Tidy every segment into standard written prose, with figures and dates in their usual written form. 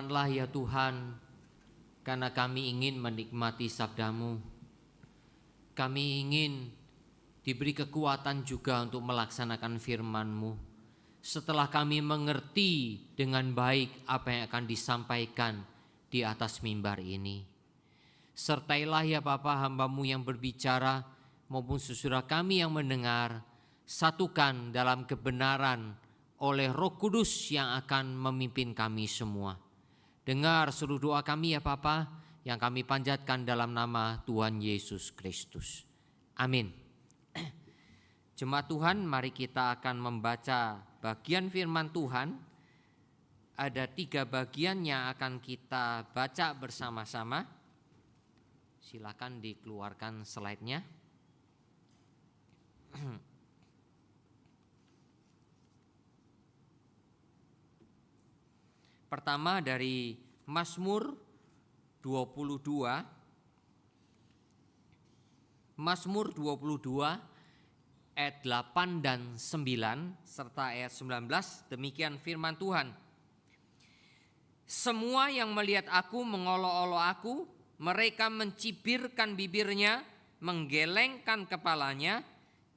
Berkenanlah ya Tuhan, karena kami ingin menikmati sabda-Mu. Kami ingin diberi kekuatan juga untuk melaksanakan firman-Mu. Setelah kami mengerti dengan baik apa yang akan disampaikan di atas mimbar ini. Sertailah ya Bapa hamba-Mu yang berbicara maupun saudara kami yang mendengar. Satukan dalam kebenaran oleh Roh Kudus yang akan memimpin kami semua. Dengar seluruh doa kami ya Bapa yang kami panjatkan dalam nama Tuhan Yesus Kristus. Amin. Jemaat Tuhan, mari kita akan membaca bagian firman Tuhan. Ada 3 bagian yang akan kita baca bersama-sama. Silakan dikeluarkan slide-nya. Pertama dari Mazmur 22. Mazmur 22 ayat 8 dan 9 serta ayat 19. Demikian firman Tuhan. Semua yang melihat aku mengolok-olok aku, mereka mencibirkan bibirnya, menggelengkan kepalanya.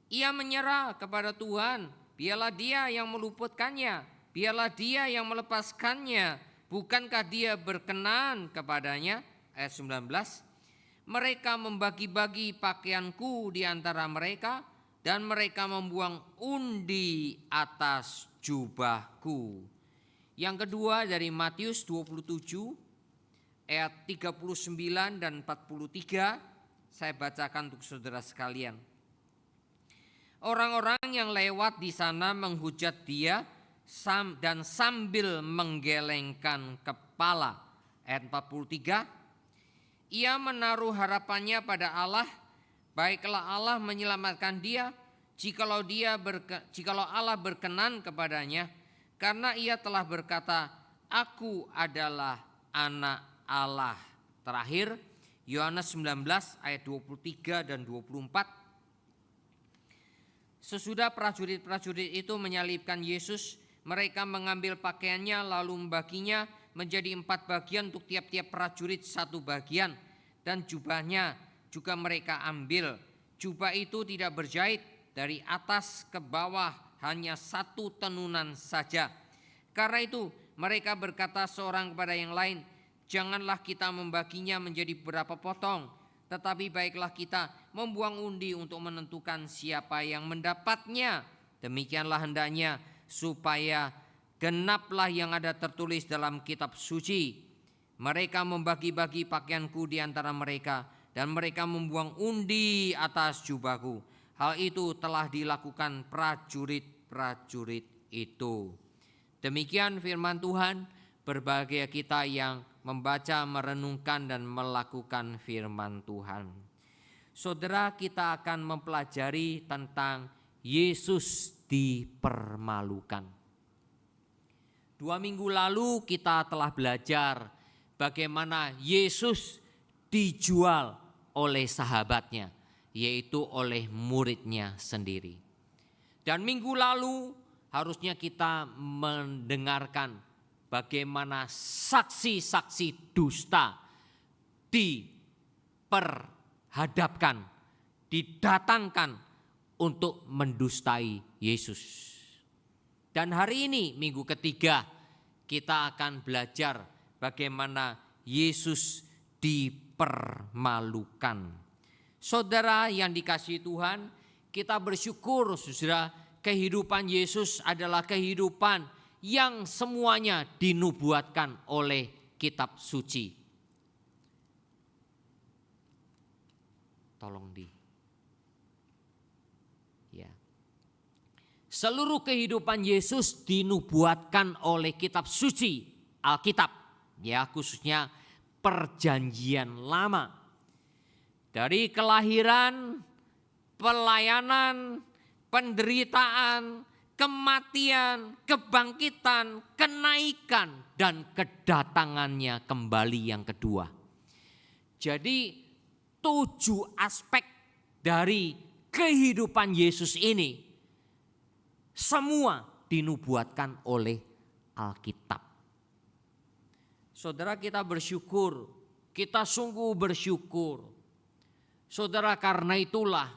Ia menyerah kepada Tuhan, biarlah Dia yang meluputkannya. Biarlah Dia yang melepaskannya, bukankah Dia berkenan kepadanya? Ayat 19. Mereka membagi-bagi pakaianku di antara mereka, dan mereka membuang undi atas jubahku. Yang kedua dari Matius 27 ayat 39 dan 43, saya bacakan untuk saudara sekalian. Orang-orang yang lewat di sana menghujat Dia dan sambil menggelengkan kepala. Ayat 43, ia menaruh harapannya pada Allah, baiklah Allah menyelamatkan dia jikalau Allah berkenan kepadanya, karena ia telah berkata, aku adalah anak Allah. Terakhir Yohanes 19 ayat 23 dan 24. Sesudah prajurit-prajurit itu menyalibkan Yesus, mereka mengambil pakaiannya lalu membaginya menjadi 4 bagian untuk tiap-tiap prajurit 1 bagian. Dan jubahnya juga mereka ambil. Jubah itu tidak berjahit, dari atas ke bawah hanya 1 tenunan saja. Karena itu mereka berkata seorang kepada yang lain, janganlah kita membaginya menjadi beberapa potong, tetapi baiklah kita membuang undi untuk menentukan siapa yang mendapatnya. Demikianlah hendaknya, supaya genaplah yang ada tertulis dalam kitab suci. Mereka membagi-bagi pakaianku di antara mereka, dan mereka membuang undi atas jubahku. Hal itu telah dilakukan prajurit-prajurit itu. Demikian firman Tuhan. Berbahagia kita yang membaca, merenungkan, dan melakukan firman Tuhan. Saudara, kita akan mempelajari tentang Yesus dipermalukan. 2 minggu lalu kita telah belajar bagaimana Yesus dijual oleh sahabatnya, yaitu oleh muridnya sendiri. Dan minggu lalu harusnya kita mendengarkan bagaimana saksi-saksi dusta diperhadapkan, didatangkan untuk mendustai Yesus. Dan hari ini minggu ketiga kita akan belajar bagaimana Yesus dipermalukan. Saudara yang dikasihi Tuhan, kita bersyukur saudara, kehidupan Yesus adalah kehidupan yang semuanya dinubuatkan oleh kitab suci. Tolong ya. Seluruh kehidupan Yesus dinubuatkan oleh kitab suci, Alkitab, ya, khususnya Perjanjian Lama. Dari kelahiran, pelayanan, penderitaan, kematian, kebangkitan, kenaikan, dan kedatangannya kembali yang kedua. Jadi 7 aspek dari kehidupan Yesus ini semua dinubuatkan oleh Alkitab. Saudara, kita bersyukur, kita sungguh bersyukur. Saudara, karena itulah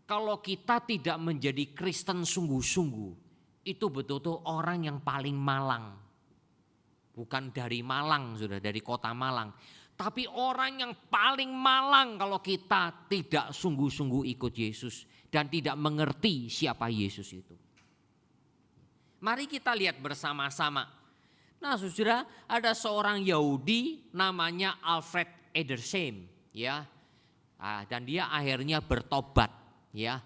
kalau kita tidak menjadi Kristen sungguh-sungguh, itu betul-betul orang yang paling malang. Bukan dari Malang, sudah dari kota Malang. Tapi orang yang paling malang kalau kita tidak sungguh-sungguh ikut Yesus dan tidak mengerti siapa Yesus itu. Mari kita lihat bersama-sama. Nah, saudara, ada seorang Yahudi namanya Alfred Edersheim, ya. Dan dia akhirnya bertobat, ya.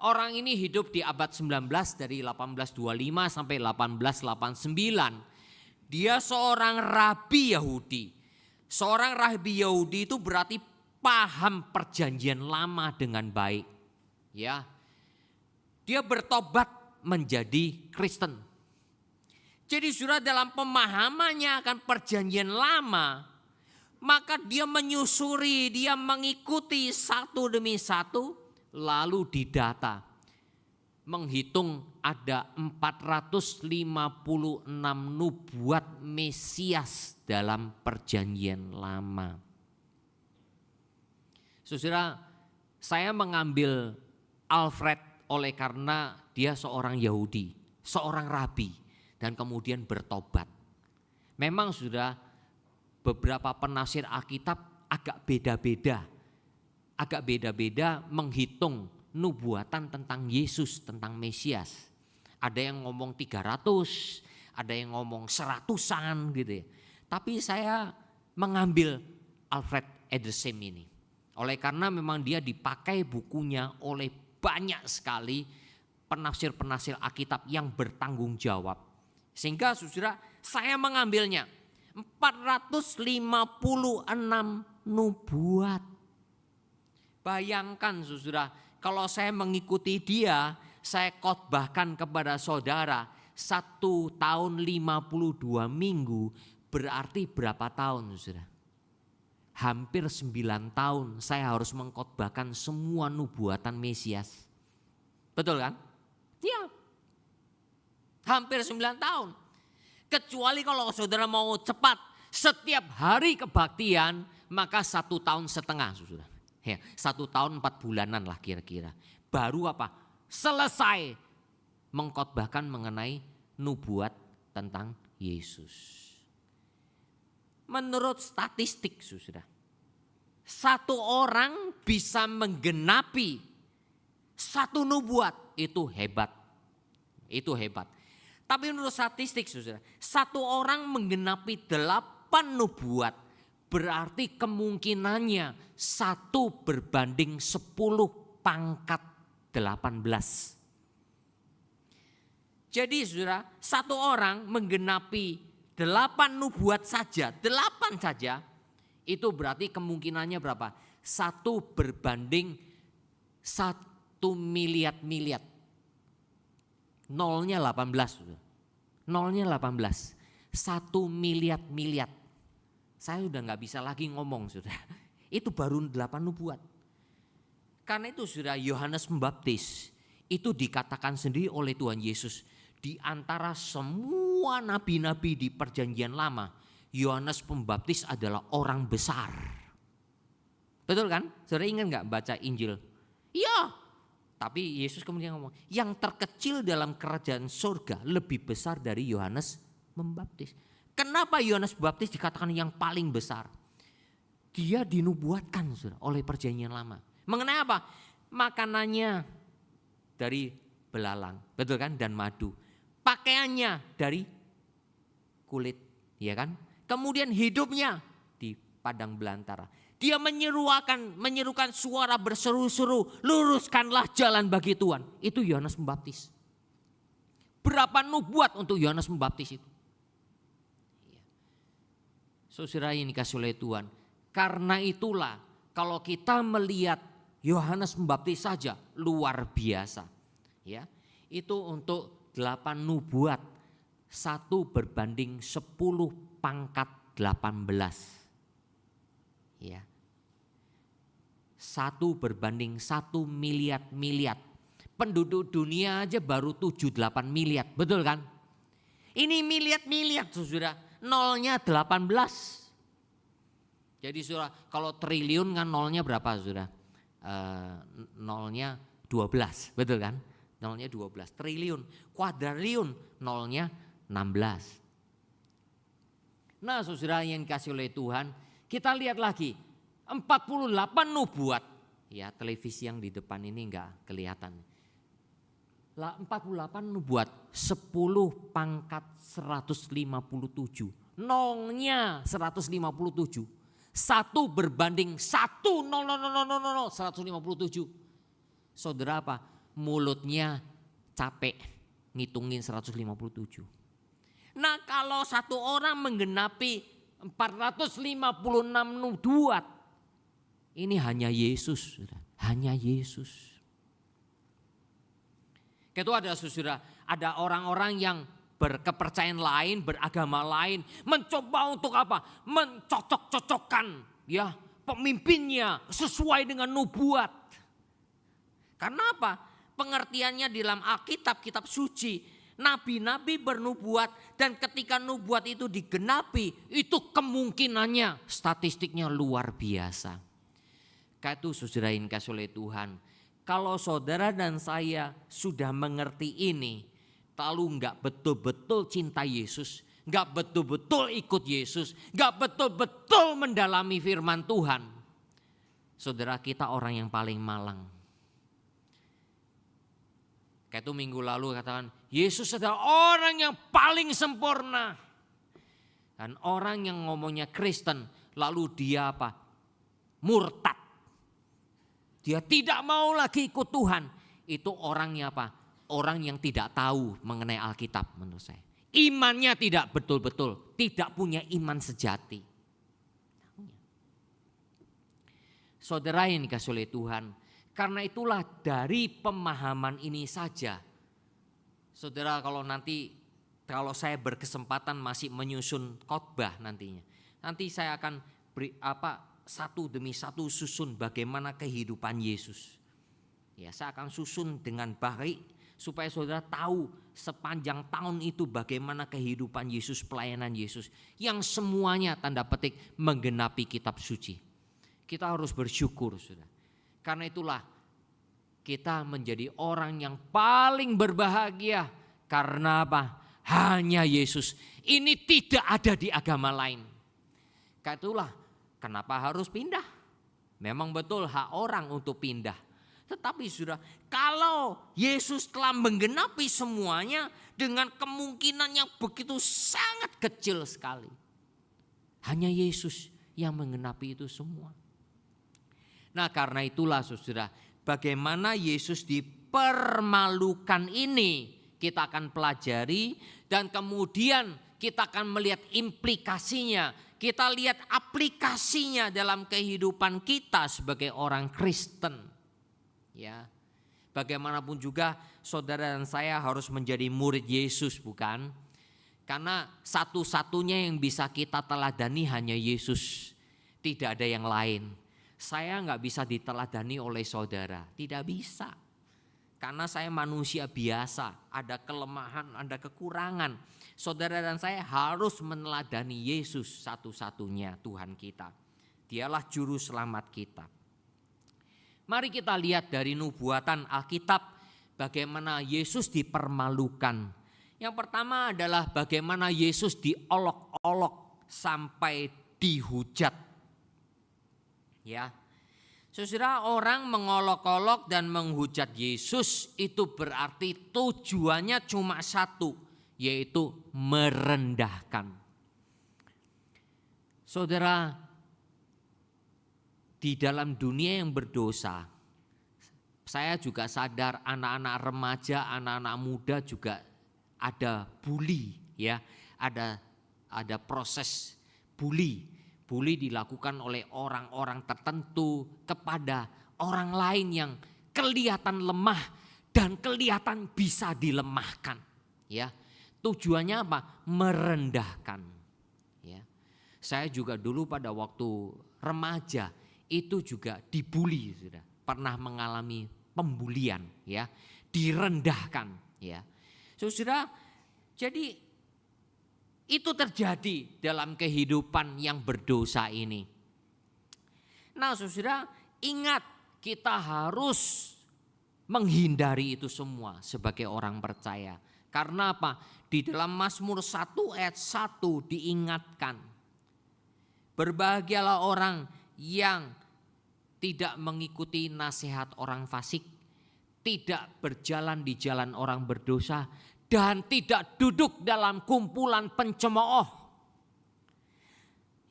Orang ini hidup di abad 19 dari 1825 sampai 1889. Dia seorang rabi Yahudi. Seorang rabi Yahudi itu berarti paham perjanjian lama dengan baik, ya. Dia bertobat menjadi Kristen. Jadi saudara, dalam pemahamannya akan perjanjian lama, maka dia menyusuri, dia mengikuti satu demi satu, lalu didata. Menghitung ada 456 nubuat Mesias dalam perjanjian lama. Saudara, saya mengambil Alfred oleh karena dia seorang Yahudi, seorang rabi, dan kemudian bertobat. Memang sudah beberapa penafsir Alkitab agak beda-beda menghitung nubuatan tentang Yesus, tentang Mesias. Ada yang ngomong 300, ada yang ngomong 100-an gitu ya. Tapi saya mengambil Alfred Edersheim ini. Oleh karena memang dia dipakai bukunya oleh banyak sekali penafsir-penafsir Alkitab yang bertanggung jawab. Sehingga saudara, saya mengambilnya 456 nubuat. Bayangkan saudara, kalau saya mengikuti dia, saya khotbahkan kepada saudara 1 tahun 52 minggu, berarti berapa tahun saudara? Hampir 9 tahun saya harus mengkhotbahkan semua nubuatan Mesias. Betul kan? Iya. Hampir 9 tahun. Kecuali kalau saudara mau cepat, setiap hari kebaktian, maka 1 tahun setengah saudara. Ya, 1 tahun 4 bulanan lah kira-kira. Baru apa? Selesai mengkhotbahkan mengenai nubuat tentang Yesus. Menurut statistik saudara, 1 orang bisa menggenapi 1 nubuat, itu hebat. Itu hebat. Tapi menurut statistik saudara, 1 orang menggenapi 8 nubuat, berarti kemungkinannya 1 berbanding 10 pangkat 18. Jadi saudara, 1 orang menggenapi 8 nubuat saja, 8 saja, itu berarti kemungkinannya berapa? 1 berbanding 1 miliar. Nolnya 18. Nolnya 18. 1 miliar. Saya udah gak bisa lagi ngomong sudah. Itu baru 8 nubuat. Karena itu sudah Yohanes Pembaptis itu dikatakan sendiri oleh Tuhan Yesus. Di antara semua nabi-nabi di perjanjian lama, Yohanes Pembaptis adalah orang besar. Betul kan? Saudara ingat gak baca Injil? Iya. Tapi Yesus kemudian ngomong, yang terkecil dalam kerajaan surga lebih besar dari Yohanes Pembaptis. Kenapa Yohanes Pembaptis dikatakan yang paling besar? Dia dinubuatkan oleh perjanjian lama. Mengenai apa? Makanannya dari belalang, betul kan? Dan madu. Pakaiannya dari kulit, ya kan? Kemudian hidupnya di padang belantara. Dia menyerukan suara berseru-seru, luruskanlah jalan bagi Tuhan. Itu Yohanes Pembaptis. Berapa nubuat untuk Yohanes Pembaptis itu? Saudara yang dikasih oleh Tuhan. Karena itulah kalau kita melihat Yohanes Pembaptis saja luar biasa. Ya, itu untuk 8 nubuat. 1 berbanding 10 pangkat 18. Ya. 1 berbanding 1 miliar. Penduduk dunia aja baru 7-8 miliar, betul kan? Ini miliar saudara. nolnya 18. Jadi saudara, kalau triliun kan nolnya berapa saudara? Nolnya 12, betul kan? Nolnya 12. Triliun, kuadriliun, nolnya 16. Nah saudara yang dikasih oleh Tuhan, kita lihat lagi 48 nubuat. Ya, televisi yang di depan ini enggak kelihatan. 48 nubuat, 10 pangkat 157. Nolnya 157. 1 berbanding 1, 157. Saudara apa? Mulutnya capek ngitungin 157. Nah kalau satu orang menggenapi 456 nubuat, ini hanya Yesus, hanya Yesus. Itu ada saudara, ada orang-orang yang berkepercayaan lain, beragama lain, mencoba untuk apa? Mencocok-cocokkan ya pemimpinnya sesuai dengan nubuat. Karena apa? Pengertiannya di dalam Alkitab, kitab suci, nabi-nabi bernubuat dan ketika nubuat itu digenapi, itu kemungkinannya statistiknya luar biasa. Kayak itu saudara yang dikasih oleh Tuhan. Kalau saudara dan saya sudah mengerti ini, lalu enggak betul-betul cinta Yesus, enggak betul-betul ikut Yesus, enggak betul-betul mendalami firman Tuhan, saudara kita orang yang paling malang. Kayak itu minggu lalu katakan, Yesus adalah orang yang paling sempurna. Dan orang yang ngomongnya Kristen, lalu dia apa? Murtad. Dia tidak mau lagi ikut Tuhan. Itu orangnya apa? Orang yang tidak tahu mengenai Alkitab menurut saya. Imannya tidak betul-betul, tidak punya iman sejati. Saudara yang dikasih oleh Tuhan, karena itulah dari pemahaman ini saja. Saudara kalau saya berkesempatan masih menyusun khotbah nantinya. Nanti saya akan beri satu demi satu susun bagaimana kehidupan Yesus. Ya, saya akan susun dengan baik supaya saudara tahu sepanjang tahun itu bagaimana kehidupan Yesus, pelayanan Yesus yang semuanya tanda petik menggenapi kitab suci. Kita harus bersyukur saudara. Karena itulah kita menjadi orang yang paling berbahagia karena apa? Hanya Yesus. Ini tidak ada di agama lain. Karena itulah kenapa harus pindah? Memang betul hak orang untuk pindah. Tetapi sudah kalau Yesus telah menggenapi semuanya dengan kemungkinan yang begitu sangat kecil sekali. Hanya Yesus yang menggenapi itu semua. Nah karena itulah saudara, bagaimana Yesus dipermalukan ini kita akan pelajari dan kemudian kita akan melihat implikasinya. Kita lihat aplikasinya dalam kehidupan kita sebagai orang Kristen. Ya. Bagaimanapun juga saudara dan saya harus menjadi murid Yesus, bukan? Karena satu-satunya yang bisa kita teladani hanya Yesus. Tidak ada yang lain. Saya enggak bisa diteladani oleh saudara, tidak bisa. Karena saya manusia biasa, ada kelemahan, ada kekurangan. Saudara dan saya harus meneladani Yesus satu-satunya Tuhan kita. Dialah juru selamat kita. Mari kita lihat dari nubuatan Alkitab bagaimana Yesus dipermalukan. Yang pertama adalah bagaimana Yesus diolok-olok sampai dihujat. Ya. Saudara, orang mengolok-olok dan menghujat Yesus itu berarti tujuannya cuma satu, yaitu merendahkan. Saudara, di dalam dunia yang berdosa, saya juga sadar anak-anak remaja, anak-anak muda juga ada bully, ya, ada proses bully. Bully dilakukan oleh orang-orang tertentu kepada orang lain yang kelihatan lemah dan kelihatan bisa dilemahkan. Ya, tujuannya apa? Merendahkan. Ya, saya juga dulu pada waktu remaja itu juga dibully, sudah pernah mengalami pembulian, ya, direndahkan, ya, saudara. Jadi Itu terjadi dalam kehidupan yang berdosa ini. Nah saudara, ingat kita harus menghindari itu semua sebagai orang percaya. Karena apa? Di dalam Mazmur 1 ayat 1 diingatkan. Berbahagialah orang yang tidak mengikuti nasihat orang fasik, tidak berjalan di jalan orang berdosa, dan tidak duduk dalam kumpulan pencemooh.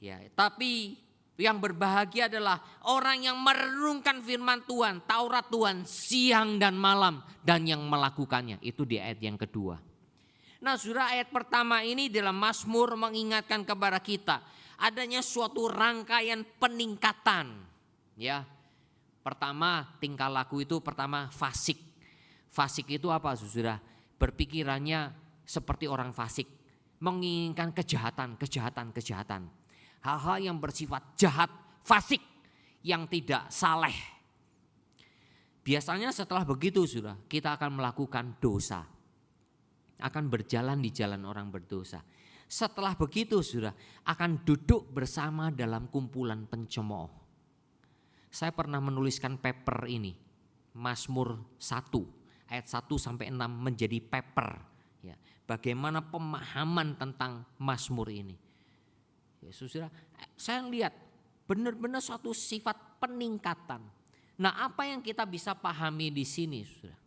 Ya, tapi yang berbahagia adalah orang yang merenungkan firman Tuhan, Taurat Tuhan siang dan malam dan yang melakukannya. Itu di ayat yang kedua. Nah, saudara, ayat pertama ini dalam Mazmur mengingatkan kepada kita adanya suatu rangkaian peningkatan. Ya, pertama tingkah laku itu pertama fasik. Fasik itu apa, saudara? Berpikirannya seperti orang fasik, menginginkan kejahatan. Hal-hal yang bersifat jahat, fasik, yang tidak saleh. Biasanya setelah begitu saudara, kita akan melakukan dosa. Akan berjalan di jalan orang berdosa. Setelah begitu saudara, akan duduk bersama dalam kumpulan pencemooh. Saya pernah menuliskan paper ini, Mazmur 1. Ayat 1 sampai 6 menjadi paper. Ya, bagaimana pemahaman tentang Mazmur ini. Ya, saudara, saya lihat benar-benar suatu sifat peningkatan. Nah, apa yang kita bisa pahami di sini, saudara?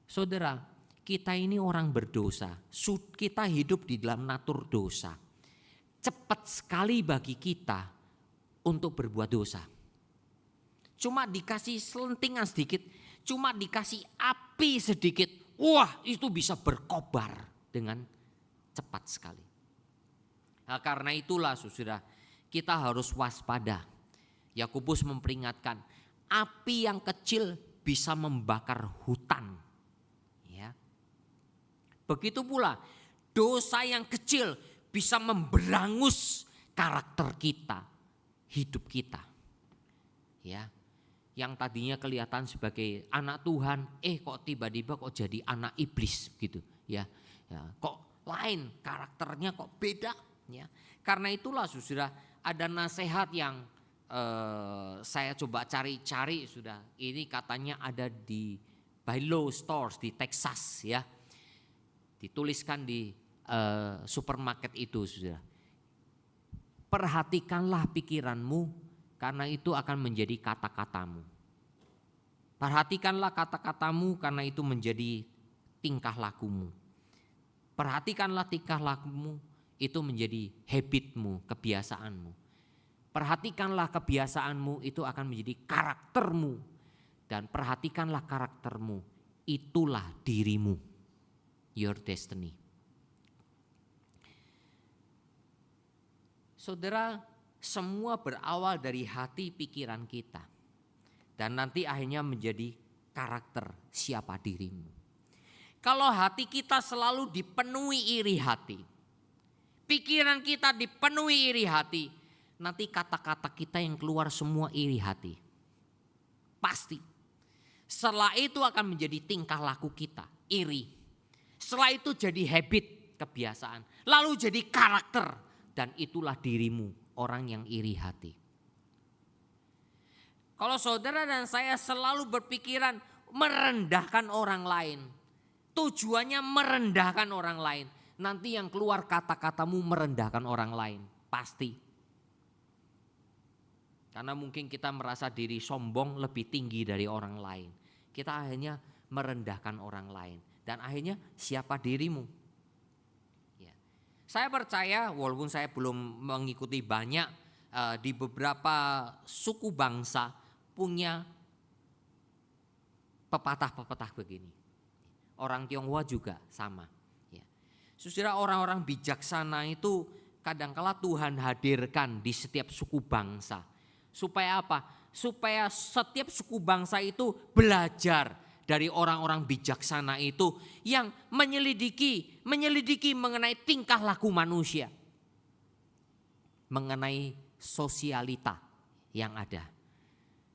Saudara, kita ini orang berdosa. Kita hidup di dalam natur dosa. Cepat sekali bagi kita untuk berbuat dosa. Cuma dikasih selentingan sedikit, cuma dikasih api sedikit, wah itu bisa berkobar dengan cepat sekali. Nah, karena itulah saudara, kita harus waspada. Yakobus memperingatkan, api yang kecil bisa membakar hutan. Ya. Begitu pula dosa yang kecil bisa memberangus karakter kita, hidup kita. Ya. Yang tadinya kelihatan sebagai anak Tuhan, kok tiba-tiba kok jadi anak iblis gitu, ya. Kok lain karakternya, kok beda, ya. Karena itulah saudara, ada nasihat yang saya coba cari-cari sudah. Ini katanya ada di Bilo Stores di Texas, ya. Dituliskan di supermarket itu saudara. Perhatikanlah pikiranmu, karena itu akan menjadi kata-katamu. Perhatikanlah kata-katamu karena itu menjadi tingkah lakumu. Perhatikanlah tingkah lakumu itu menjadi habitmu, kebiasaanmu. Perhatikanlah kebiasaanmu itu akan menjadi karaktermu. Dan perhatikanlah karaktermu, itulah dirimu. Your destiny. Saudara, semua berawal dari hati pikiran kita. Dan nanti akhirnya menjadi karakter siapa dirimu. Kalau hati kita selalu dipenuhi iri hati, pikiran kita dipenuhi iri hati, nanti kata-kata kita yang keluar semua iri hati. Pasti. Setelah itu akan menjadi tingkah laku kita, iri. Setelah itu jadi habit, kebiasaan. Lalu jadi karakter, dan itulah dirimu. Orang yang iri hati. Kalau saudara dan saya selalu berpikiran merendahkan orang lain, tujuannya merendahkan orang lain, nanti yang keluar kata-katamu merendahkan orang lain, pasti. Karena mungkin kita merasa diri sombong lebih tinggi dari orang lain. Kita akhirnya merendahkan orang lain. Dan akhirnya siapa dirimu? Saya percaya walaupun saya belum mengikuti banyak, di beberapa suku bangsa punya pepatah-pepatah begini. Orang Tionghoa juga sama. Ya. Saudara, orang-orang bijaksana itu kadangkala Tuhan hadirkan di setiap suku bangsa. Supaya apa? Supaya setiap suku bangsa itu belajar dari orang-orang bijaksana itu yang menyelidiki mengenai tingkah laku manusia. Mengenai sosialita yang ada.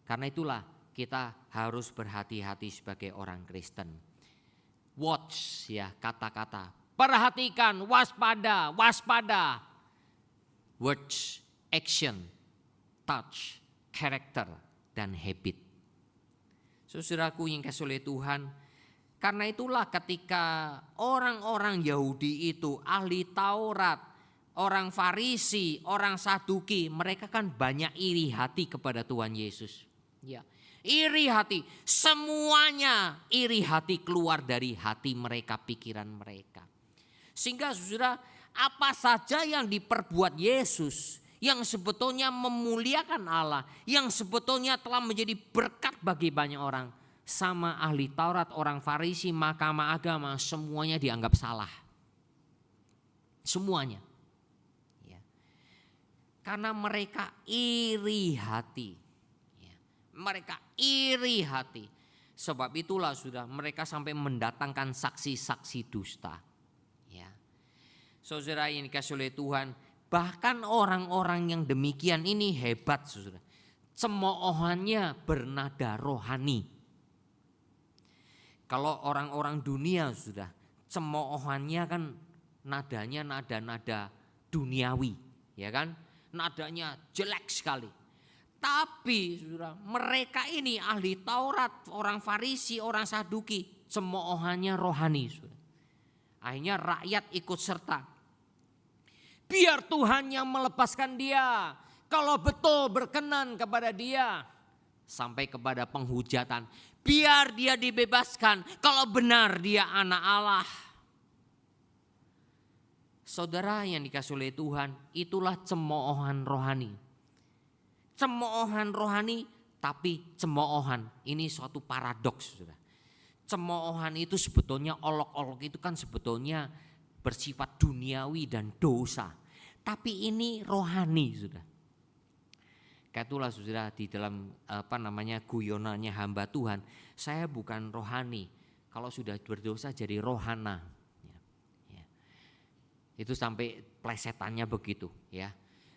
Karena itulah kita harus berhati-hati sebagai orang Kristen. Watch ya kata-kata, Perhatikan, waspada, waspada. Words, action, touch, character, dan habit. Saudaraku yang kasih oleh Tuhan, karena itulah ketika orang-orang Yahudi itu, ahli Taurat, orang Farisi, orang Saduki, mereka kan banyak iri hati kepada Tuhan Yesus. Ya, iri hati, semuanya iri hati keluar dari hati mereka, pikiran mereka. Sehingga saudara, apa saja yang diperbuat Yesus, yang sebetulnya memuliakan Allah, yang sebetulnya telah menjadi berkat bagi banyak orang, sama ahli Taurat, orang Farisi, mahkamah agama, semuanya dianggap salah. Semuanya. Ya. Karena mereka iri hati. Ya. Mereka iri hati. Sebab itulah sudah mereka sampai mendatangkan saksi-saksi dusta. Ya. Saudara yang dikasih oleh Tuhan, bahkan orang-orang yang demikian ini hebat saudara. Cemoohannya bernada rohani. Kalau orang-orang dunia sudah cemoohannya kan nadanya nada-nada duniawi, ya kan? Nadanya jelek sekali. Tapi saudara, mereka ini ahli Taurat, orang Farisi, orang Saduki, cemoohannya rohani saudara. Akhirnya rakyat ikut serta. Biar Tuhan yang melepaskan dia. Kalau betul berkenan kepada dia. Sampai kepada penghujatan. Biar dia dibebaskan. Kalau benar dia anak Allah. Saudara yang dikasih oleh Tuhan. Itulah cemoohan rohani. Cemoohan rohani tapi cemoohan. Ini suatu paradoks. Saudara. Cemoohan itu sebetulnya olok-olok itu kan sebetulnya bersifat duniawi dan dosa. Tapi ini rohani sudah. Katulah sudah di dalam guyonannya hamba Tuhan. Saya bukan rohani. Kalau sudah berdosa jadi rohana. Ya. Itu sampai plesetannya begitu ya.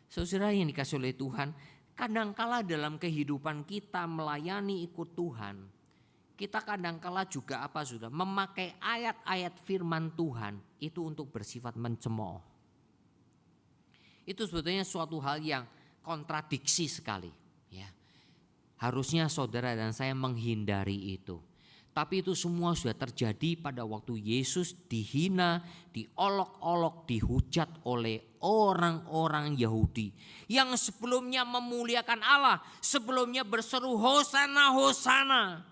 Saudara yang dikasih oleh Tuhan. Kadangkala dalam kehidupan kita melayani ikut Tuhan. Kita kadangkala juga memakai ayat-ayat firman Tuhan itu untuk bersifat mencemooh. Itu sebetulnya suatu hal yang kontradiksi sekali. Ya. Harusnya saudara dan saya menghindari itu. Tapi itu semua sudah terjadi pada waktu Yesus dihina, diolok-olok, dihujat oleh orang-orang Yahudi. Yang sebelumnya memuliakan Allah, sebelumnya berseru Hosana, Hosana.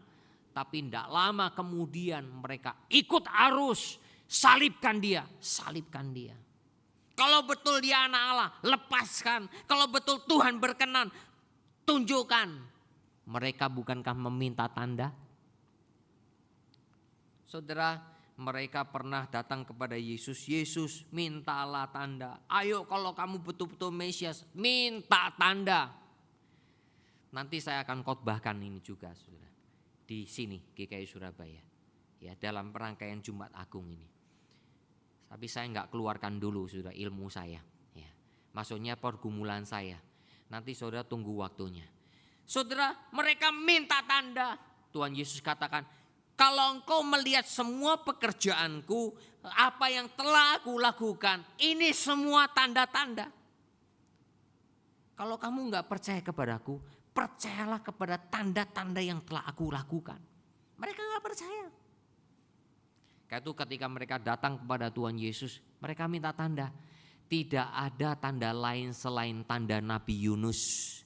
Tapi tidak lama kemudian mereka ikut arus, salibkan dia, salibkan dia. Kalau betul dia anak Allah, lepaskan. Kalau betul Tuhan berkenan, tunjukkan. Mereka bukankah meminta tanda? Saudara, mereka pernah datang kepada Yesus. Yesus, mintalah tanda. Ayo kalau kamu betul-betul Mesias, minta tanda. Nanti saya akan khotbahkan ini juga, saudara. Di sini, GKI Surabaya. Ya, dalam perangkaian Jumat Agung ini. Tapi saya enggak keluarkan dulu, saudara, ilmu saya. Ya, maksudnya pergumulan saya. Nanti saudara tunggu waktunya. Saudara, mereka minta tanda. Tuhan Yesus katakan, kalau engkau melihat semua pekerjaanku, apa yang telah aku lakukan, ini semua tanda-tanda. Kalau kamu enggak percaya kepadaku, percayalah kepada tanda-tanda yang telah aku lakukan. Mereka enggak percaya. Karena itu ketika mereka datang kepada Tuhan Yesus, mereka minta tanda. Tidak ada tanda lain selain tanda Nabi Yunus.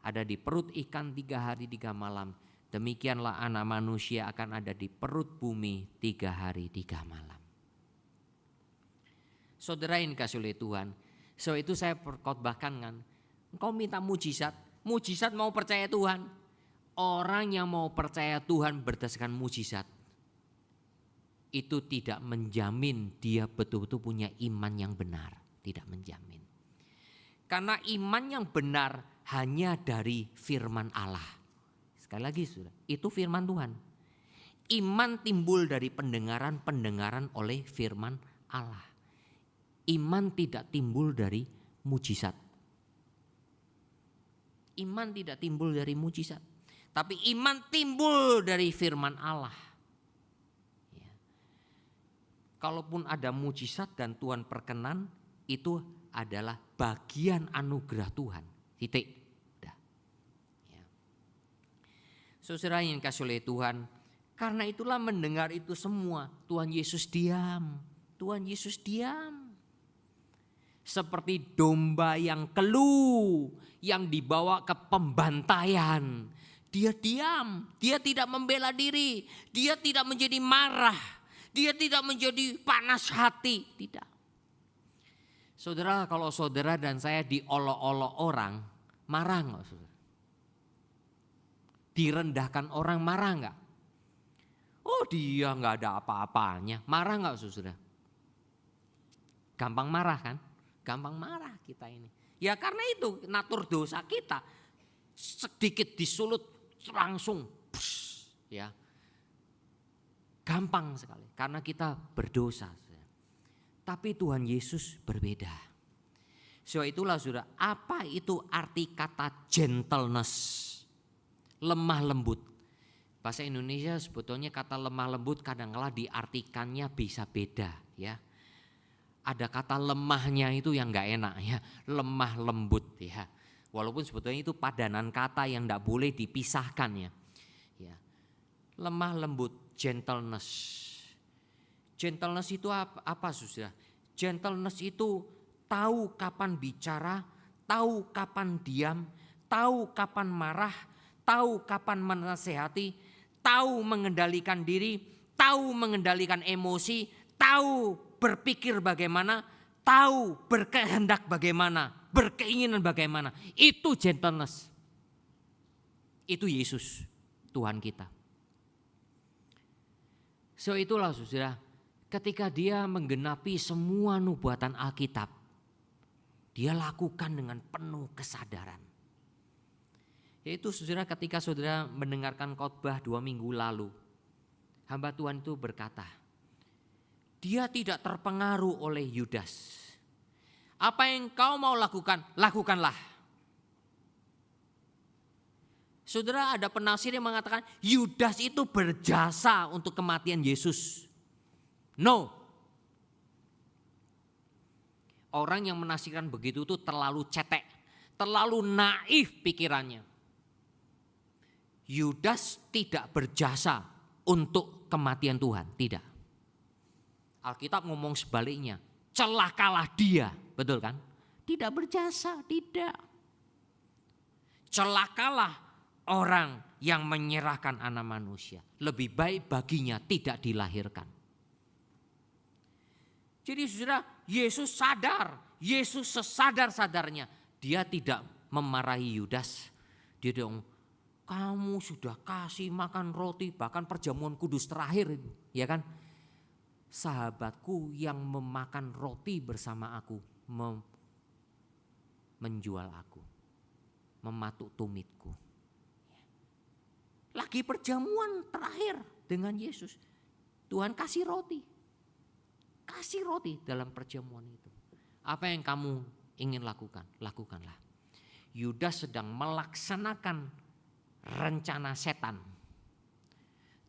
Ada di perut ikan 3 hari 3 malam. Demikianlah anak manusia akan ada di perut bumi 3 hari 3 malam. Saudara yang dikasih oleh Tuhan. So itu saya perkhotbahkan kan. Engkau minta mujizat. Mujizat mau percaya Tuhan. Orang yang mau percaya Tuhan berdasarkan mujizat. Itu tidak menjamin dia betul-betul punya iman yang benar. Tidak menjamin. Karena iman yang benar hanya dari firman Allah. Sekali lagi saudara, itu firman Tuhan. Iman timbul dari pendengaran oleh firman Allah. Iman tidak timbul dari mujizat. Iman tidak timbul dari mujizat. Tapi iman timbul dari firman Allah. Ya. kalaupun ada mujizat dan Tuhan perkenan, itu adalah bagian anugerah Tuhan. Titik. Dah. Ya. Saudara yang dikasihi oleh Tuhan, karena itulah mendengar itu semua, Tuhan Yesus diam. Tuhan Yesus diam. Seperti domba yang kelu, yang dibawa ke pembantaian. Dia diam, dia tidak membela diri, dia tidak menjadi marah, dia tidak menjadi panas hati, tidak. Saudara, kalau saudara dan saya diolok-olok orang, marah enggak saudara? Direndahkan orang, marah enggak? Oh dia enggak ada apa-apanya, marah enggak saudara? Gampang marah kan? Gampang marah kita ini. Ya karena itu natur dosa kita, sedikit disulut langsung ya. Gampang sekali karena kita berdosa. Tapi Tuhan Yesus berbeda. So itulah saudara, apa itu arti kata gentleness? Lemah lembut. Bahasa Indonesia sebetulnya kata lemah lembut kadang-kala diartikannya bisa beda ya. Ada kata lemahnya itu yang enggak enak ya, lemah lembut ya. Walaupun sebetulnya itu padanan kata yang enggak boleh dipisahkan ya. Ya. Lemah lembut, gentleness. Gentleness itu apa saudara? Gentleness itu tahu kapan bicara, tahu kapan diam, tahu kapan marah, tahu kapan menasehati, tahu mengendalikan diri, tahu mengendalikan emosi, tahu berpikir bagaimana, tahu berkehendak bagaimana, berkeinginan bagaimana. Itu gentleness. Itu Yesus, Tuhan kita. So itulah saudara, ketika dia menggenapi semua nubuatan Alkitab, dia lakukan dengan penuh kesadaran. Yaitu saudara, ketika saudara mendengarkan khotbah 2 minggu lalu, hamba Tuhan itu berkata, dia tidak terpengaruh oleh Yudas. Apa yang kau mau lakukan, lakukanlah. Saudara, ada penafsir yang mengatakan Yudas itu berjasa untuk kematian Yesus. No. Orang yang menafsirkan begitu itu terlalu cetek, terlalu naif pikirannya. Yudas tidak berjasa untuk kematian Tuhan, tidak. Alkitab ngomong sebaliknya, celakalah dia, betul kan? Tidak berjasa, tidak. Celakalah orang yang menyerahkan anak manusia. Lebih baik baginya tidak dilahirkan. Jadi saudara, Yesus sadar, Yesus sesadar-sadarnya. Dia tidak memarahi Yudas. Dia bilang, kamu sudah kasih makan roti, bahkan perjamuan kudus terakhir itu, ya kan? Sahabatku yang memakan roti bersama aku menjual aku, mematuk tumitku. Lagi perjamuan terakhir dengan Yesus, Tuhan kasih roti dalam perjamuan itu. Apa yang kamu ingin lakukan, lakukanlah. Yudas sedang melaksanakan rencana setan,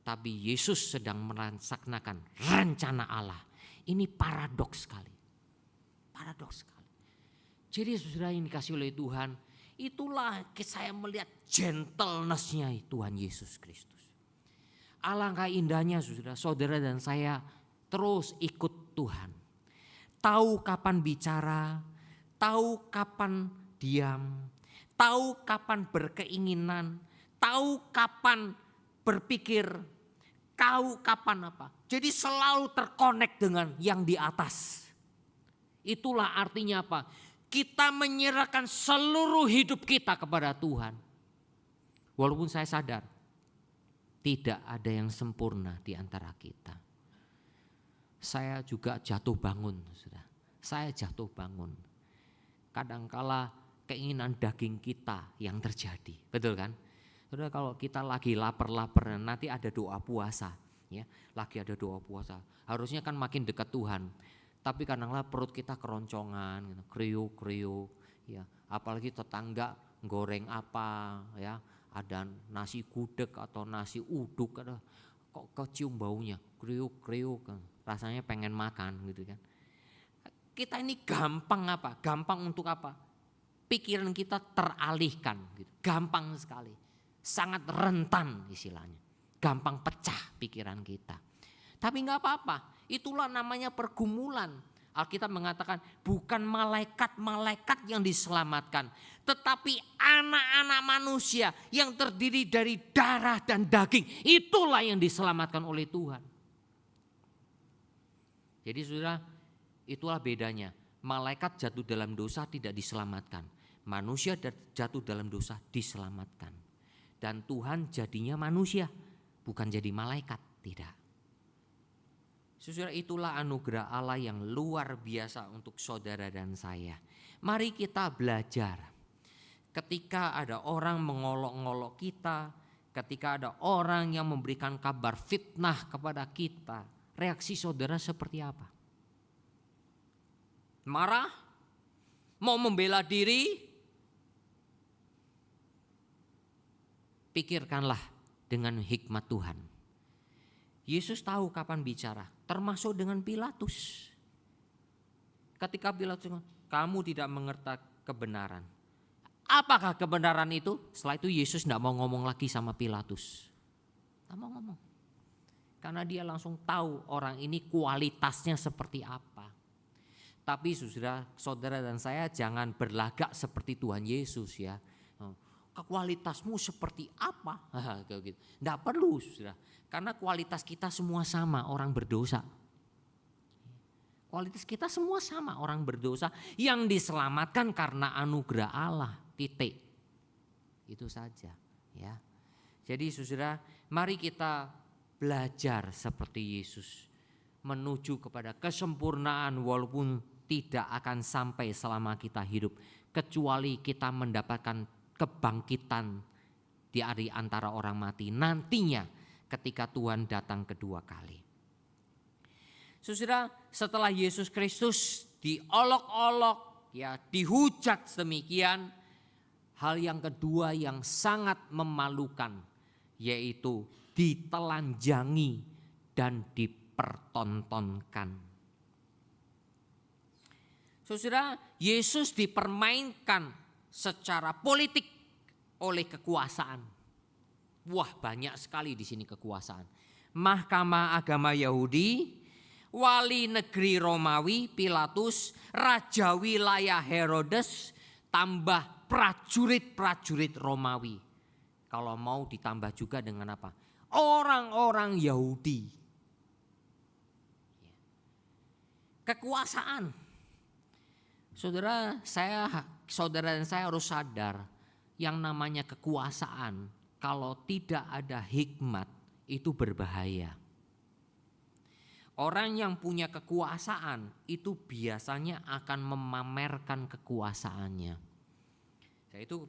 tapi Yesus sedang melaksanakan rencana Allah. Ini paradoks sekali. Paradoks sekali. Jadi saudara yang dikasih oleh Tuhan, itulah saya melihat gentleness-nya Tuhan Yesus Kristus. Alangkah indahnya saudara dan saya terus ikut Tuhan. Tahu kapan bicara, tahu kapan diam, tahu kapan berkeinginan, tahu kapan berpikir, tahu kapan apa. Jadi selalu terkonek dengan yang di atas. Itulah artinya apa? Kita menyerahkan seluruh hidup kita kepada Tuhan. Walaupun saya sadar, tidak ada yang sempurna di antara kita. Saya juga jatuh bangun, sudah. Saya jatuh bangun. Kadangkala keinginan daging kita yang terjadi, betul kan? Saudara, kalau kita lagi lapar-lapar, nanti ada doa puasa, ya, lagi ada doa puasa. Harusnya kan makin dekat Tuhan. Tapi kadang-kadang perut kita keroncongan, gitu, kriuk-kriuk, ya. Apalagi tetangga goreng apa, ya, ada nasi gudeg atau nasi uduk, ada kok kecium baunya, kriuk-kriuk. rasanya pengen makan gitu kan. Kita ini gampang apa? Gampang untuk apa? Pikiran kita teralihkan gitu. Gampang sekali. Sangat rentan istilahnya. Gampang pecah pikiran kita. Tapi enggak apa-apa. Itulah namanya pergumulan. Alkitab mengatakan bukan malaikat-malaikat yang diselamatkan, tetapi anak-anak manusia yang terdiri dari darah dan daging. Itulah yang diselamatkan oleh Tuhan. Jadi saudara, itulah bedanya. Malaikat jatuh dalam dosa tidak diselamatkan. Manusia jatuh dalam dosa diselamatkan. Dan Tuhan jadinya manusia, bukan jadi malaikat, tidak. Saudara, itulah anugerah Allah yang luar biasa untuk saudara dan saya. Mari kita belajar. Ketika ada orang mengolok-ngolok kita, ketika ada orang yang memberikan kabar fitnah kepada kita, reaksi saudara seperti apa? Marah? Mau membela diri? Pikirkanlah dengan hikmat Tuhan. Yesus tahu kapan bicara, termasuk dengan Pilatus. Ketika Pilatus, kamu tidak mengerti kebenaran. Apakah kebenaran itu? Setelah itu Yesus tidak mau ngomong lagi sama Pilatus. Tidak mau ngomong. Karena dia langsung tahu orang ini kualitasnya seperti apa. Tapi saudara dan saya jangan berlagak seperti Tuhan Yesus ya. Kualitasmu seperti apa? Tidak perlu saudara. Karena kualitas kita semua sama, orang berdosa. Kualitas kita semua sama, orang berdosa yang diselamatkan karena anugerah Allah. Titik. Itu saja ya. Jadi saudara, mari kita belajar seperti Yesus. Menuju kepada kesempurnaan walaupun tidak akan sampai selama kita hidup. Kecuali kita mendapatkan kebangkitan di hari antara orang mati nantinya ketika Tuhan datang kedua kali. Saudara, setelah Yesus Kristus diolok-olok, ya, dihujat sedemikian, hal yang kedua yang sangat memalukan yaitu ditelanjangi dan dipertontonkan. Saudara, Yesus dipermainkan secara politik oleh kekuasaan. Wah, banyak sekali di sini kekuasaan. Mahkamah agama Yahudi, wali negeri Romawi Pilatus, raja wilayah Herodes, tambah prajurit-prajurit Romawi. Kalau mau ditambah juga dengan apa? Orang-orang Yahudi. Kekuasaan. Saudara dan saya harus sadar yang namanya kekuasaan kalau tidak ada hikmat itu berbahaya. Orang yang punya kekuasaan itu biasanya akan memamerkan kekuasaannya. Itu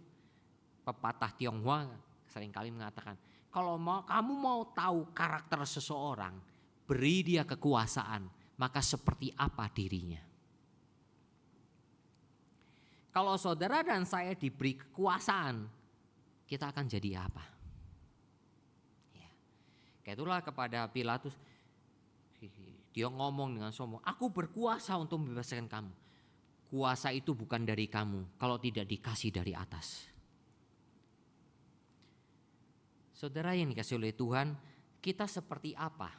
pepatah Tionghoa seringkali mengatakan, kalau kamu mau tahu karakter seseorang, beri dia kekuasaan, maka seperti apa dirinya. Kalau saudara dan saya diberi kekuasaan, kita akan jadi apa? Ya. Kayak itulah kepada Pilatus, dia ngomong dengan sombong, aku berkuasa untuk membebaskan kamu. Kuasa itu bukan dari kamu kalau tidak dikasih dari atas. Saudara yang dikasih oleh Tuhan, kita seperti apa?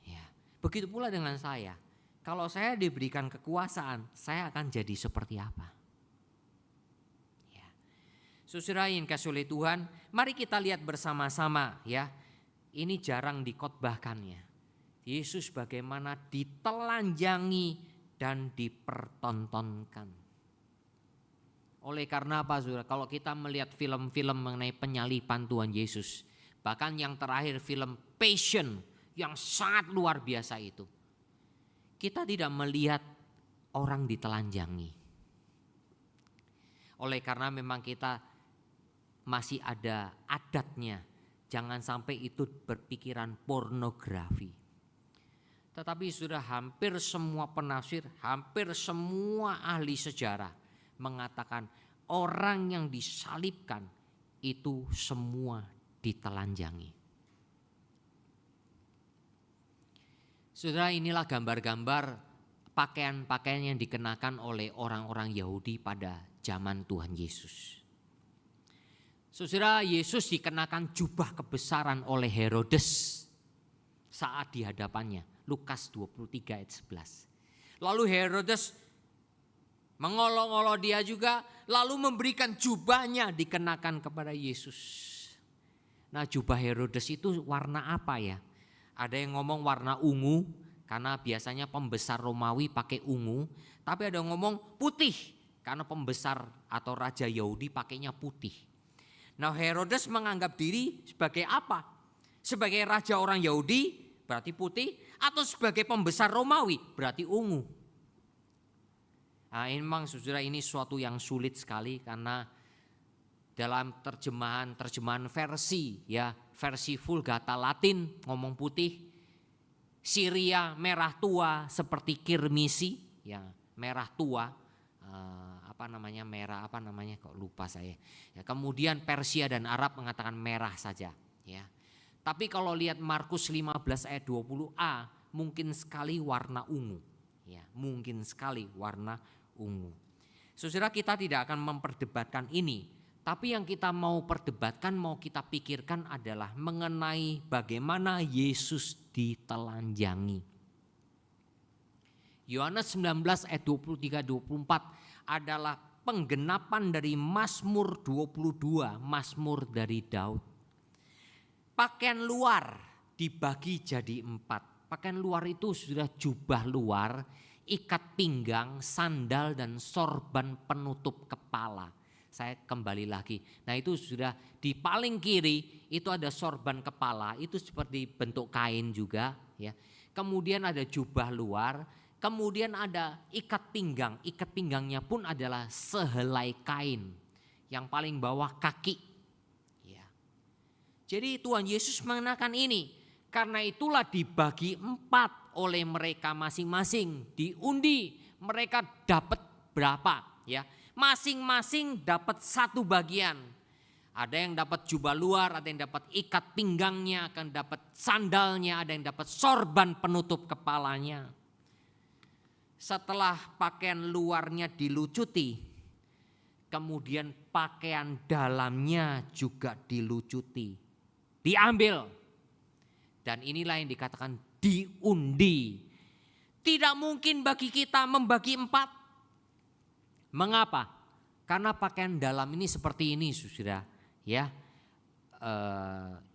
Ya. Begitu pula dengan saya. Kalau saya diberikan kekuasaan, saya akan jadi seperti apa? Saudara yang dikasihi oleh Tuhan, mari kita lihat bersama-sama ya. Ini jarang dikotbahkannya. Yesus bagaimana ditelanjangi dan dipertontonkan. Oleh karena apa saudara? Kalau kita melihat film-film mengenai penyaliban Tuhan Yesus, bahkan yang terakhir film Passion yang sangat luar biasa itu, kita tidak melihat orang ditelanjangi. Oleh karena memang kita masih ada adatnya, jangan sampai itu berpikiran pornografi. Tetapi sudah hampir semua penafsir, hampir semua ahli sejarah mengatakan orang yang disalibkan itu semua ditelanjangi. Saudara, inilah gambar-gambar pakaian-pakaian yang dikenakan oleh orang-orang Yahudi pada zaman Tuhan Yesus. Saudara, Yesus dikenakan jubah kebesaran oleh Herodes saat di hadapannya. Lukas 23 ayat 11. Lalu Herodes mengolok-olok dia juga, lalu memberikan jubahnya dikenakan kepada Yesus. Nah, jubah Herodes itu warna apa ya? Ada yang ngomong warna ungu, karena biasanya pembesar Romawi pakai ungu. Tapi ada yang ngomong putih, karena pembesar atau raja Yahudi pakainya putih. Nah, Herodes menganggap diri sebagai apa? Sebagai raja orang Yahudi berarti putih, atau sebagai pembesar Romawi berarti ungu. Nah, memang saudara, ini suatu yang sulit sekali, karena dalam terjemahan versi Vulgata Latin ngomong putih, Syria merah tua seperti kirmisi, ya merah tua, kok lupa saya. Ya, kemudian Persia dan Arab mengatakan merah saja, ya. Tapi kalau lihat Markus 15 ayat 20a, mungkin sekali warna ungu, ya, mungkin sekali warna ungu. Saudara, kita tidak akan memperdebatkan ini, tapi yang kita mau perdebatkan, mau kita pikirkan adalah mengenai bagaimana Yesus ditelanjangi. Yohanes 19 ayat 23-24 adalah penggenapan dari Mazmur 22, Mazmur dari Daud. Pakaian luar dibagi jadi 4. Pakaian luar itu sudah jubah luar, ikat pinggang, sandal dan sorban penutup kepala. Saya kembali lagi. Nah, itu sudah di paling kiri itu ada sorban kepala, itu seperti bentuk kain juga, ya. Kemudian ada jubah luar, kemudian ada ikat pinggang. Ikat pinggangnya pun adalah sehelai kain. Yang paling bawah kaki. Ya. Jadi Tuhan Yesus mengenakan ini. Karena itulah dibagi 4 oleh mereka masing-masing. Diundi mereka dapat berapa, ya. Masing-masing dapat satu bagian. Ada yang dapat jubah luar, ada yang dapat ikat pinggangnya, akan dapat sandalnya, ada yang dapat sorban penutup kepalanya. Setelah pakaian luarnya dilucuti, kemudian pakaian dalamnya juga dilucuti, diambil. Dan inilah yang dikatakan diundi. Tidak mungkin bagi kita membagi 4. Mengapa? Karena pakaian dalam ini seperti ini, saudara. Ya,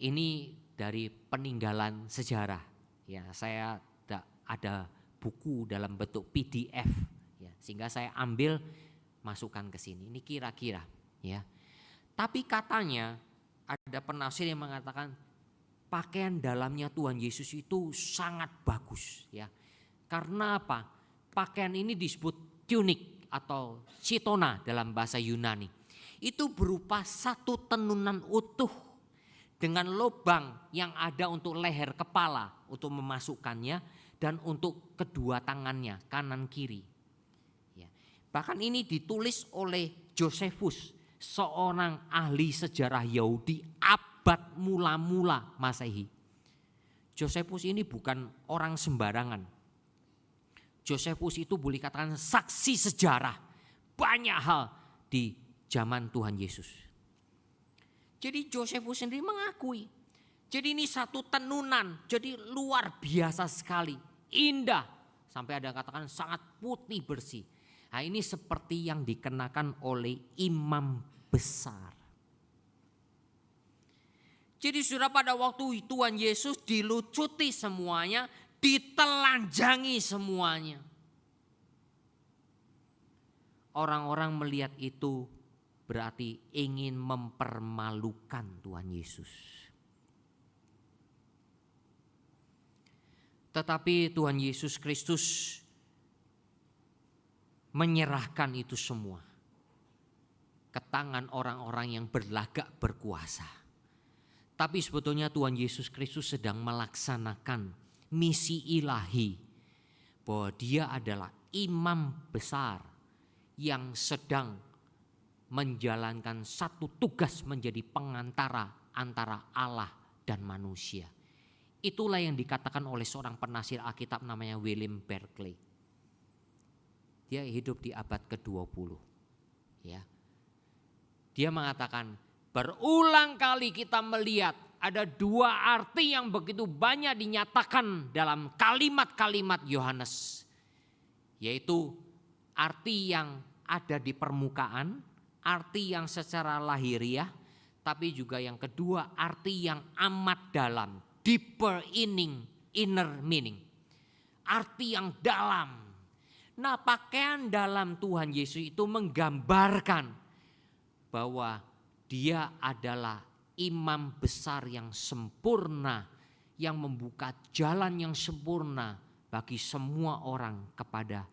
ini dari peninggalan sejarah. Ya, saya ada buku dalam bentuk PDF, ya, sehingga saya ambil masukkan ke sini. Ini kira-kira, ya. Tapi katanya ada penafsir yang mengatakan pakaian dalamnya Tuhan Yesus itu sangat bagus, ya. Karena apa? Pakaian ini disebut tunic atau chitona dalam bahasa Yunani. Itu berupa satu tenunan utuh dengan lubang yang ada untuk leher kepala untuk memasukkannya dan untuk kedua tangannya kanan kiri. Ya. Bahkan ini ditulis oleh Josephus, seorang ahli sejarah Yahudi abad mula-mula Masehi. Josephus ini bukan orang sembarangan. Josephus itu boleh katakan saksi sejarah banyak hal di zaman Tuhan Yesus. Jadi Josephus sendiri mengakui, jadi ini satu tenunan, jadi luar biasa sekali, indah, sampai ada yang katakan sangat putih bersih. Nah, ini seperti yang dikenakan oleh imam besar. Jadi sudah pada waktu Tuhan Yesus dilucuti semuanya, ditelanjangi semuanya. Orang-orang melihat itu berarti ingin mempermalukan Tuhan Yesus. Tetapi Tuhan Yesus Kristus menyerahkan itu semua ke tangan orang-orang yang berlagak berkuasa. Tapi sebetulnya Tuhan Yesus Kristus sedang melaksanakan misi ilahi, bahwa dia adalah imam besar yang sedang menjalankan satu tugas menjadi pengantara antara Allah dan manusia. Itulah yang dikatakan oleh seorang penafsir Alkitab namanya William Barclay. Dia hidup di abad ke-20. Ya. Dia mengatakan, berulang kali kita melihat ada dua arti yang begitu banyak dinyatakan dalam kalimat-kalimat Yohanes. Yaitu arti yang ada di permukaan, arti yang secara lahiriah, tapi juga yang kedua arti yang amat dalam, deeper inner meaning. Arti yang dalam. Nah, pakaian dalam Tuhan Yesus itu menggambarkan bahwa dia adalah imam besar yang sempurna, yang membuka jalan yang sempurna bagi semua orang kepada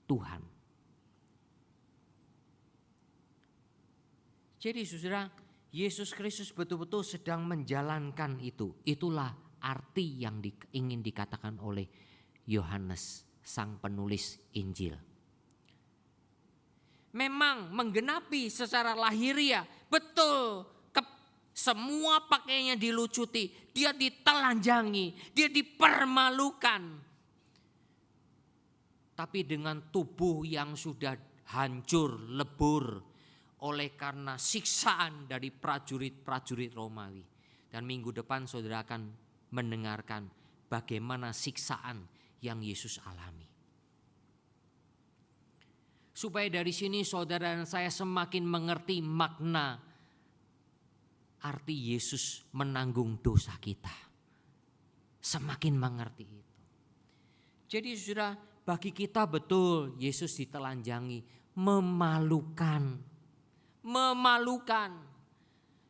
Tuhan. Jadi saudara, Yesus Kristus betul-betul sedang menjalankan itu. Itulah arti yang ingin dikatakan oleh Yohanes, sang penulis Injil. Memang menggenapi secara lahiriah, betul, semua pakaiannya dilucuti, dia ditelanjangi, dia dipermalukan. Tapi dengan tubuh yang sudah hancur, lebur oleh karena siksaan dari prajurit-prajurit Romawi. Dan minggu depan saudara akan mendengarkan bagaimana siksaan yang Yesus alami. Supaya dari sini saudara dan saya semakin mengerti makna arti Yesus menanggung dosa kita. Semakin mengerti itu. Jadi saudara, bagi kita betul Yesus ditelanjangi, memalukan. Memalukan.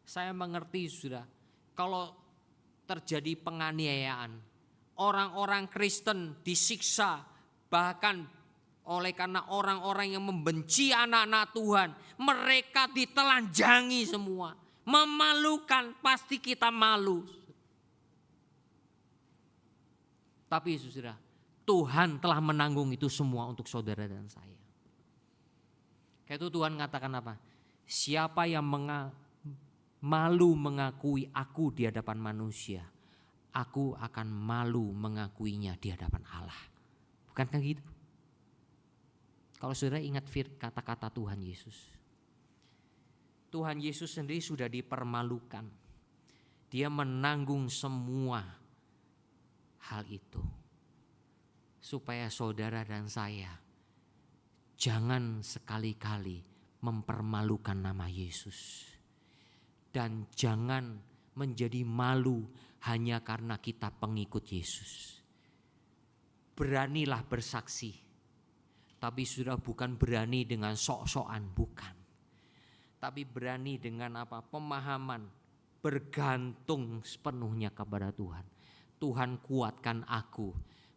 Saya mengerti saudara, kalau terjadi penganiayaan, orang-orang Kristen disiksa bahkan oleh karena orang-orang yang membenci anak-anak Tuhan, mereka ditelanjangi semua. Memalukan, pasti kita malu. Tapi saudara, Tuhan telah menanggung itu semua untuk saudara dan saya. Kayak itu Tuhan mengatakan apa? Siapa yang malu mengakui aku di hadapan manusia, aku akan malu mengakuinya di hadapan Allah. Bukankah gitu? Kalau saudara ingat kata-kata Tuhan Yesus. Tuhan Yesus sendiri sudah dipermalukan. Dia menanggung semua hal itu. Supaya saudara dan saya jangan sekali-kali mempermalukan nama Yesus. Dan jangan menjadi malu hanya karena kita pengikut Yesus. Beranilah bersaksi. Tapi sudah bukan berani dengan sok-sokan, bukan. Tapi berani dengan apa? Pemahaman, bergantung sepenuhnya kepada Tuhan. Tuhan kuatkan aku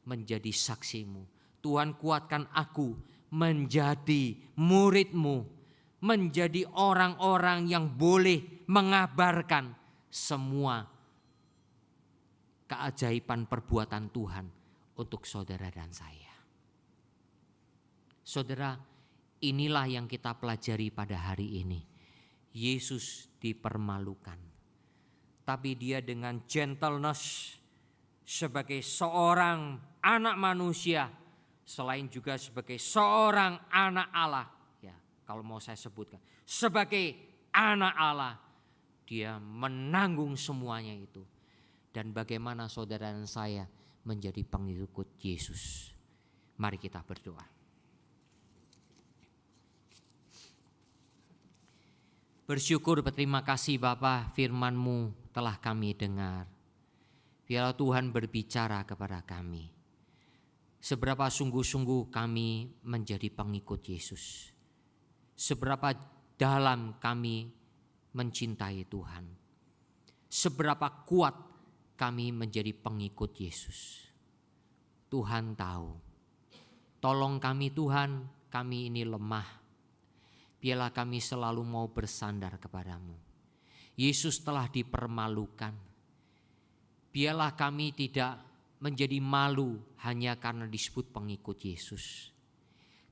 menjadi saksimu. Tuhan kuatkan aku menjadi muridmu. Menjadi orang-orang yang boleh mengabarkan semua keajaiban perbuatan Tuhan untuk saudara dan saya. Saudara, inilah yang kita pelajari pada hari ini. Yesus dipermalukan. Tapi dia dengan gentleness sebagai seorang anak manusia. Selain juga sebagai seorang anak Allah. Ya, kalau mau saya sebutkan. Sebagai anak Allah. Dia menanggung semuanya itu. Dan bagaimana saudara dan saya menjadi pengikut Yesus. Mari kita berdoa. Bersyukur berterima kasih Bapa, firman-Mu telah kami dengar. Biarlah Tuhan berbicara kepada kami. Seberapa sungguh-sungguh kami menjadi pengikut Yesus. Seberapa dalam kami mencintai Tuhan. Seberapa kuat kami menjadi pengikut Yesus. Tuhan tahu. Tolong kami Tuhan, kami ini lemah. Biarlah kami selalu mau bersandar kepadamu. Yesus telah dipermalukan. Biarlah kami tidak menjadi malu hanya karena disebut pengikut Yesus.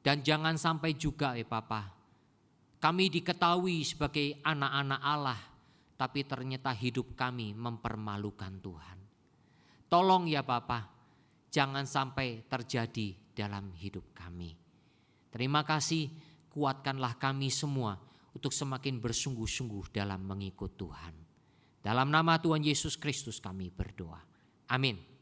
Dan jangan sampai juga Bapa, kami diketahui sebagai anak-anak Allah, tapi ternyata hidup kami mempermalukan Tuhan. Tolong ya Bapa, jangan sampai terjadi dalam hidup kami. Terima kasih, kuatkanlah kami semua untuk semakin bersungguh-sungguh dalam mengikut Tuhan. Dalam nama Tuhan Yesus Kristus kami berdoa. Amin.